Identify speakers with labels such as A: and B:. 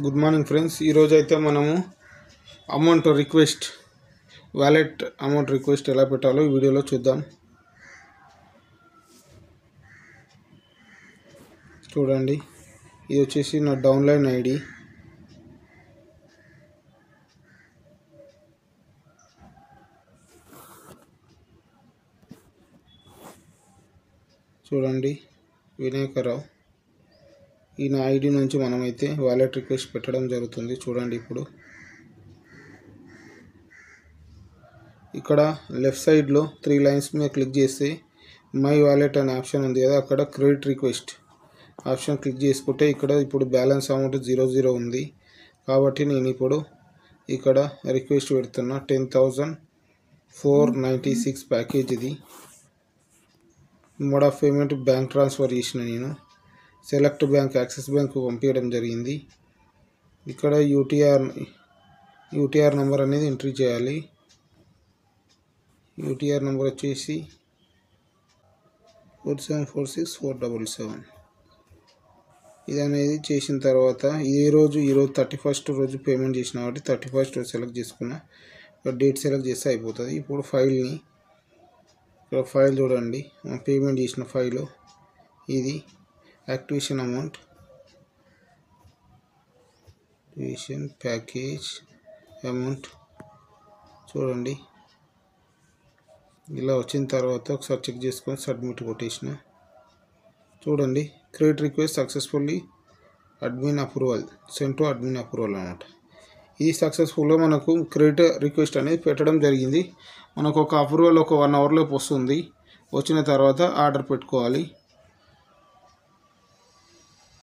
A: Good morning friends. ఈరోజు అయితే మనము amount request wallet amount request ఎలా పెట్టాలో ఈ వీడియోలో చూద్దాం. చూడండి, ఇది వచ్చేసి నా డౌన్లైన్ ఐడి. చూడండి, వినాయకరావు. ఈ నా ఐడి నుంచి మనమైతే వాలెట్ రిక్వెస్ట్ పెట్టడం జరుగుతుంది. చూడండి, ఇప్పుడు ఇక్కడ లెఫ్ట్ సైడ్లో 3 లైన్స్ మీద క్లిక్ చేస్తే మై వాలెట్ అనే ఆప్షన్ ఉంది కదా, అక్కడ క్రెడిట్ రిక్వెస్ట్ ఆప్షన్ క్లిక్ చేసుకుంటే ఇక్కడ ఇప్పుడు బ్యాలెన్స్ అమౌంట్ 00 ఉంది. కాబట్టి నేను ఇప్పుడు ఇక్కడ రిక్వెస్ట్ పెడుతున్నా. 10,496 ప్యాకేజ్. ఇది mode of payment bank transfer చేసిన నేను. సెలెక్ట్ బ్యాంక్ యాక్సిస్ బ్యాంక్ పంపించడం జరిగింది. ఇక్కడ యూటీఆర్ నెంబర్ అనేది ఎంట్రీ చేయాలి. యూటీఆర్ నెంబర్ వచ్చేసి 4746477. ఇది అనేది చేసిన తర్వాత ఈరోజు 31st రోజు పేమెంట్ చేసిన కాబట్టి 31st రోజు సెలెక్ట్ చేసుకున్నా. డేట్ సెలెక్ట్ చేస్తే అయిపోతుంది. ఇప్పుడు ఫైల్ని ఇక్కడ ఫైల్ చూడండి, పేమెంట్ చేసిన ఫైలు ఇది. యాక్టివేషన్ అమౌంట్, ప్యాకేజ్ అమౌంట్ చూడండి. ఇలా వచ్చిన తర్వాత ఒకసారి చెక్ చేసుకొని సబ్మిట్ కొట్టేసిన. చూడండి, credit request successfully admin approval send to admin approval అన్నమాట. ఇది సక్సెస్ఫుల్గా మనకు క్రెడిట్ రిక్వెస్ట్ అనేది పెట్టడం జరిగింది. మనకు ఒక అప్రూవల్ ఒక 1 అవర్లోపు వస్తుంది. వచ్చిన తర్వాత ఆర్డర్ పెట్టుకోవాలి.